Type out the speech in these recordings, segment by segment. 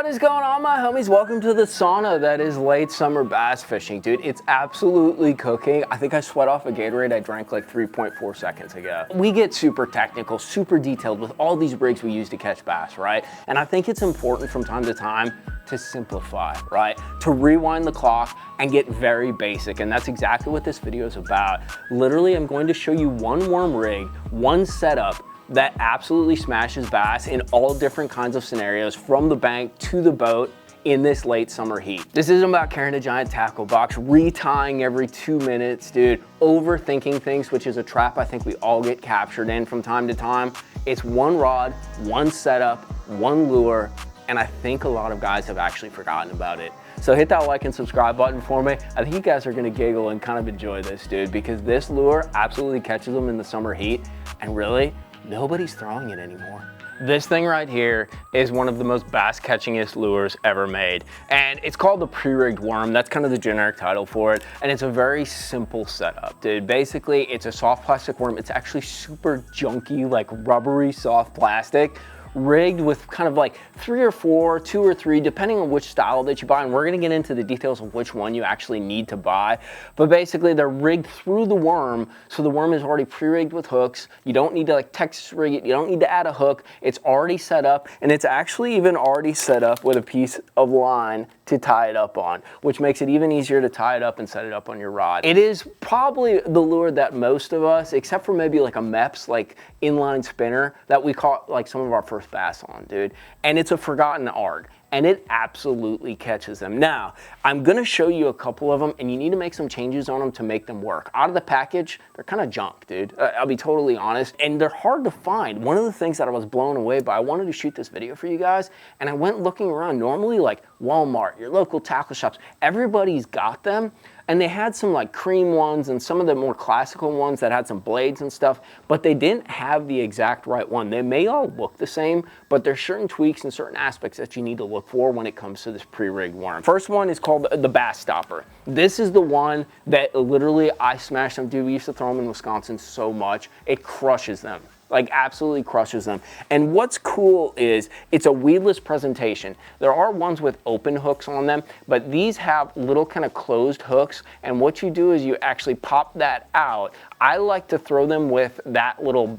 What is going on, my homies? Welcome to the sauna that is late summer bass fishing. Dude, it's absolutely cooking. I think I sweat off a Gatorade I drank like 3.4 seconds ago. We get super technical, super detailed with all these rigs we use to catch bass, right? And I think it's important from time to time to simplify, right? To rewind the clock and get very basic. And that's exactly what this video is about. Literally, I'm going to show you one worm rig, one setup that absolutely smashes bass in all different kinds of scenarios, from the bank to the boat in this late summer heat. This isn't about carrying a giant tackle box, retying every 2 minutes, dude, overthinking things, which is a trap I think we all get captured in from time to time. It's one rod, one setup, one lure, and I think a lot of guys have actually forgotten about it. So hit that like and subscribe button for me. I think you guys are gonna giggle and kind of enjoy this, dude, because this lure absolutely catches them in the summer heat, and really, nobody's throwing it anymore. This thing right here is one of the most bass catchingest lures ever made. And it's called the pre-rigged worm. That's kind of the generic title for it. And it's a very simple setup, dude. Basically, it's a soft plastic worm. It's actually super junky, like rubbery soft plastic, rigged with kind of like 3 or 4, 2 or 3, depending on which style that you buy. And we're gonna get into the details of which one you actually need to buy. But basically they're rigged through the worm. So the worm is already pre-rigged with hooks. You don't need to like Texas rig it. You don't need to add a hook. It's already set up, and it's actually even already set up with a piece of line to tie it up on, which makes it even easier to tie it up and set it up on your rod. It is probably the lure that most of us, except for maybe like a Mepps, like inline spinner, that we caught like some of our first bass on, dude. And it's a forgotten art, and it absolutely catches them. Now, I'm gonna show you a couple of them, and you need to make some changes on them to make them work. Out of the package, they're kind of junk, dude. I'll be totally honest, and they're hard to find. One of the things that I was blown away by, I wanted to shoot this video for you guys, and I went looking around. Normally, like Walmart, your local tackle shops, everybody's got them. And they had some like cream ones and some of the more classical ones that had some blades and stuff, but they didn't have the exact right one. They may all look the same, but there's certain tweaks and certain aspects that you need to look for when it comes to this pre-rigged worm. First one is called the Bass Stopper. This is the one that literally I smashed them. Dude, we used to throw them in Wisconsin so much. It crushes them. Like absolutely crushes them. And what's cool is it's a weedless presentation. There are ones with open hooks on them, but these have little kind of closed hooks. And what you do is you actually pop that out. I like to throw them with that little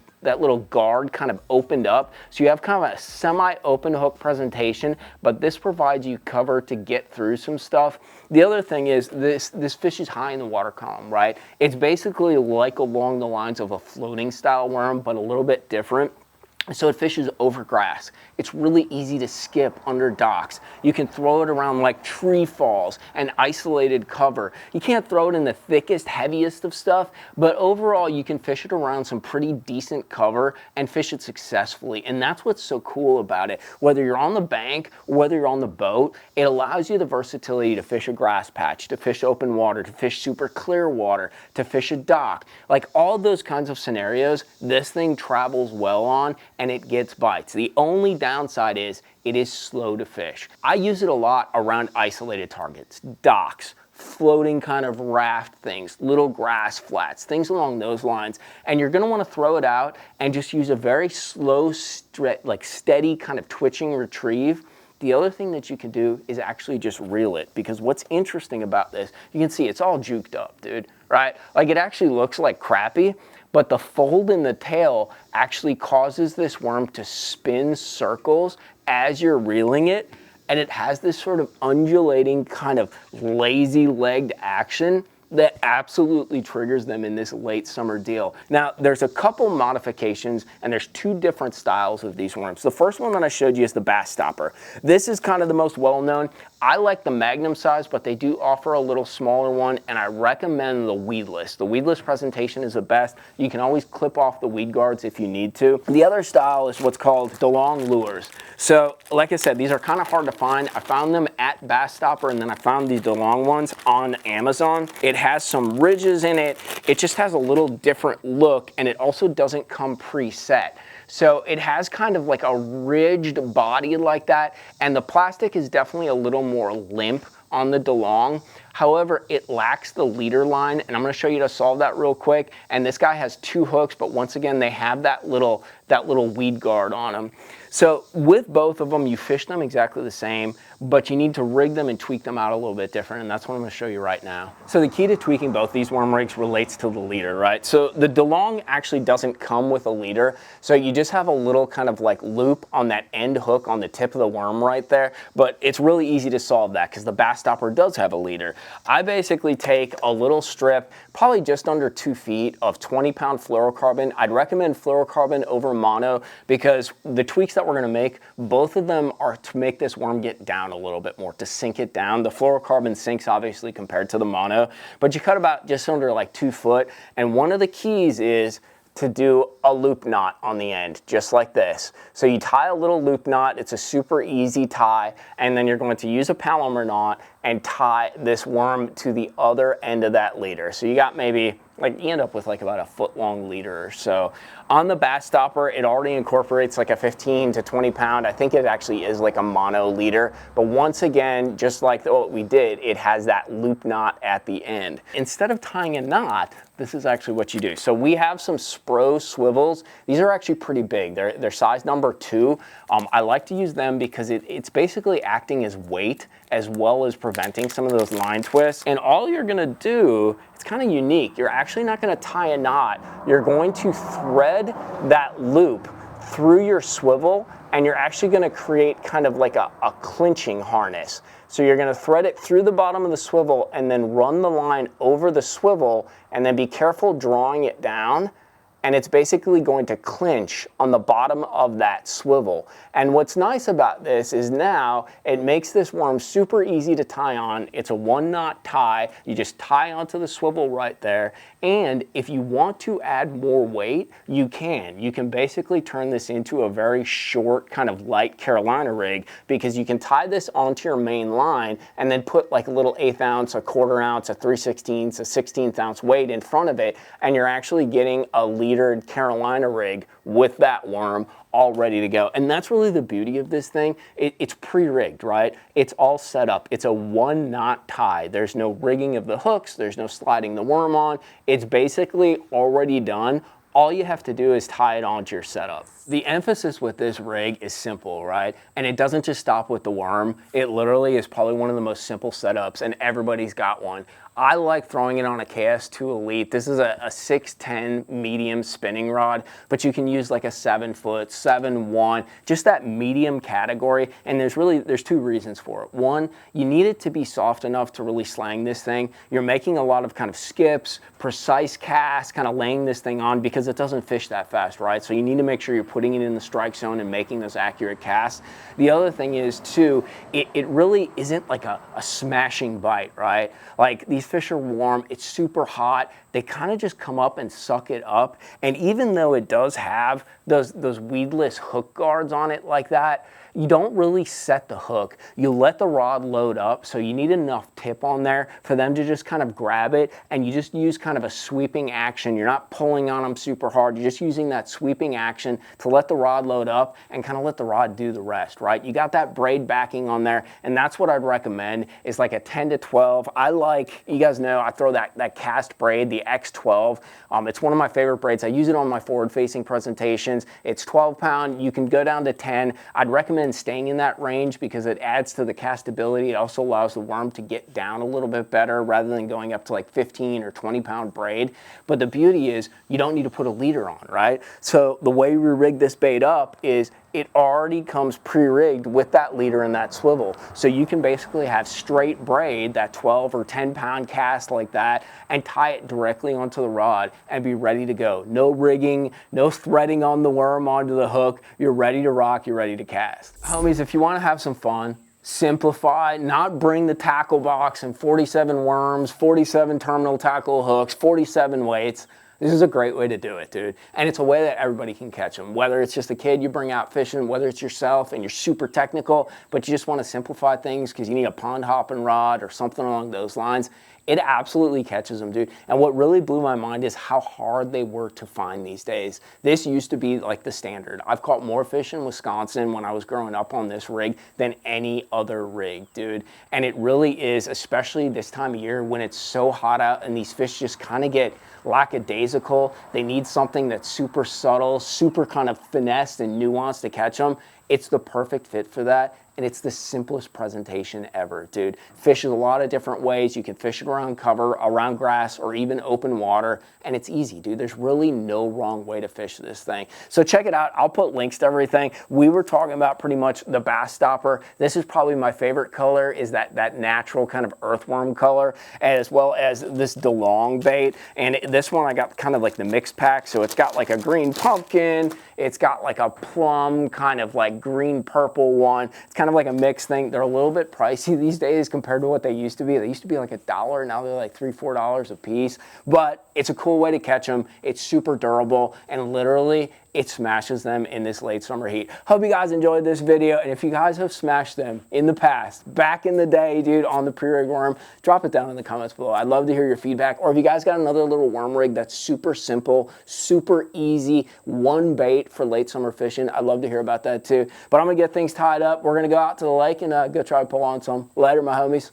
guard kind of opened up. So you have kind of a semi-open hook presentation, but this provides you cover to get through some stuff. The other thing is this fish is high in the water column, right? It's basically like along the lines of a floating style worm, but a little bit different. So it fishes over grass. It's really easy to skip under docks. You can throw it around like tree falls and isolated cover. You can't throw it in the thickest, heaviest of stuff, but overall you can fish it around some pretty decent cover and fish it successfully. And that's what's so cool about it. Whether you're on the bank or whether you're on the boat, it allows you the versatility to fish a grass patch, to fish open water, to fish super clear water, to fish a dock. Like all those kinds of scenarios, this thing travels well on, and it gets bites. The only downside is it is slow to fish. I use it a lot around isolated targets, docks, floating kind of raft things, little grass flats, things along those lines. And you're gonna wanna throw it out and just use a very slow, like steady kind of twitching retrieve. The other thing that you can do is actually just reel it, because what's interesting about this, you can see it's all juked up, dude, right? Like it actually looks like crappy, but the fold in the tail actually causes this worm to spin circles as you're reeling it, and it has this sort of undulating kind of lazy legged action that absolutely triggers them in this late summer deal. Now, there's a couple modifications, and there's 2 different styles of these worms. The first one that I showed you is the Bass Stopper. This is kind of the most well-known. I like the Magnum size, but they do offer a little smaller one, and I recommend the weedless. The weedless presentation is the best. You can always clip off the weed guards if you need to. The other style is what's called the long lures. So, like I said, these are kind of hard to find. I found them at Bass Stopper, and then I found these DeLong ones on Amazon. It has some ridges in it. It just has a little different look, and it also doesn't come preset. So it has kind of like a ridged body like that, and the plastic is definitely a little more limp on the DeLong. However, it lacks the leader line, and I'm gonna show you how to solve that real quick. And this guy has 2 hooks, but once again, they have that little weed guard on them. So with both of them, you fish them exactly the same, but you need to rig them and tweak them out a little bit different, and that's what I'm gonna show you right now. So the key to tweaking both these worm rigs relates to the leader, right? So the DeLong actually doesn't come with a leader, so you just have a little kind of like loop on that end hook on the tip of the worm right there, but it's really easy to solve that because the Bass Stopper does have a leader. I basically take a little strip, probably just under 2 feet of 20-pound fluorocarbon. I'd recommend fluorocarbon over mono because the tweaks that we're gonna make, both of them are to make this worm get down a little bit more, to sink it down. The fluorocarbon sinks obviously compared to the mono, but you cut about just under like 2 foot. And one of the keys is to do a loop knot on the end, just like this. So you tie a little loop knot, it's a super easy tie, and then you're going to use a Palomar knot and tie this worm to the other end of that leader. So you got maybe, like you end up with like about a foot-long leader or so. On the Bass Stopper, it already incorporates like a 15 to 20 pound. I think it actually is like a mono leader. But once again, just like what we did, it has that loop knot at the end. Instead of tying a knot, this is actually what you do. So we have some Spro swivels. These are actually pretty big. They're size number 2. I like to use them because it's basically acting as weight as well as preventing some of those line twists. And all you're gonna do, it's kind of unique. You're actually not gonna tie a knot. You're going to thread that loop through your swivel, and you're actually gonna create kind of like a clinching harness. So you're gonna thread it through the bottom of the swivel and then run the line over the swivel, and then be careful drawing it down, and it's basically going to clinch on the bottom of that swivel. And what's nice about this is now it makes this worm super easy to tie on. It's a 1-knot tie. You just tie onto the swivel right there. And if you want to add more weight, you can. You can basically turn this into a very short, kind of light Carolina rig, because you can tie this onto your main line and then put like a little 1/8 ounce, a 1/4 ounce, a 3/16, a 1/16 ounce weight in front of it, and you're actually getting a leadered Carolina rig with that worm all ready to go. And that's really the beauty of this thing. It's pre-rigged, right? It's all set up. It's a 1-knot tie. There's no rigging of the hooks. There's no sliding the worm on. It's basically already done. All you have to do is tie it onto your setup. The emphasis with this rig is simple, right? And it doesn't just stop with the worm. It literally is probably one of the most simple setups, and everybody's got one. I like throwing it on a KS2 Elite. This is a 610 medium spinning rod, but you can use like a 7-foot, 7-1, just that medium category. And there's 2 reasons for it. One, you need it to be soft enough to really slang this thing. You're making a lot of kind of skips, precise casts, kind of laying this thing on because it doesn't fish that fast, right? So you need to make sure you're putting it in the strike zone and making those accurate casts. The other thing is too, it really isn't like a smashing bite, right? Like these fish are warm, it's super hot, they kind of just come up and suck it up. And even though it does have those weedless hook guards on it like that, you don't really set the hook. You let the rod load up, so you need enough tip on there for them to just kind of grab it, and you just use kind of a sweeping action. You're not pulling on them super hard. You're just using that sweeping action to let the rod load up and kind of let the rod do the rest, right? You got that braid backing on there, and that's what I'd recommend is like a 10 to 12. I like, you guys know, I throw that cast braid, the X12. It's one of my favorite braids. I use it on my forward-facing presentations. It's 12 pound. You can go down to 10. I'd recommend staying in that range because it adds to the castability. It also allows the worm to get down a little bit better rather than going up to like 15 or 20 pound braid. But the beauty is you don't need to put a leader on, right? So the way we rig this bait up is it already comes pre-rigged with that leader and that swivel. So you can basically have straight braid, that 12 or 10 pound cast like that, and tie it directly onto the rod and be ready to go. No rigging, no threading on the worm onto the hook. You're ready to rock, you're ready to cast. Homies, if you wanna have some fun, simplify, not bring the tackle box and 47 worms, 47 terminal tackle hooks, 47 weights. This is a great way to do it, dude. And it's a way that everybody can catch them. Whether it's just a kid you bring out fishing, whether it's yourself and you're super technical, but you just want to simplify things because you need a pond hopping rod or something along those lines. it absolutely catches them, dude. And what really blew my mind is how hard they were to find these days. This used to be like the standard. I've caught more fish in Wisconsin when I was growing up on this rig than any other rig, dude. And it really is, especially this time of year when it's so hot out and these fish just kind of get lackadaisical. They need something that's super subtle, super kind of finessed and nuanced to catch them. It's the perfect fit for that. And it's the simplest presentation ever, dude. Fishes a lot of different ways. You can fish it around cover, around grass, or even open water, and it's easy, dude. There's really no wrong way to fish this thing. So check it out. I'll put links to everything. We were talking about pretty much the bass stopper. This is probably my favorite color, is that natural kind of earthworm color, as well as this DeLong bait. And this one I got kind of like the mix pack, so it's got like a green pumpkin, it's got like a plum kind of like green purple one. It's kind of like a mixed thing. They're a little bit pricey these days compared to what they used to be. They used to be like $1, now they're like $3, $4 a piece. But it's a cool way to catch them. It's super durable, and literally it smashes them in this late summer heat. Hope you guys enjoyed this video, and if you guys have smashed them in the past, back in the day, dude, on the pre-rig worm, drop it down in the comments below. I'd love to hear your feedback. Or if you guys got another little worm rig that's super simple, super easy, one bait for late summer fishing, I'd love to hear about that too. But I'm gonna get things tied up. We're gonna go out to the lake and go try to pull on some. Later, my homies.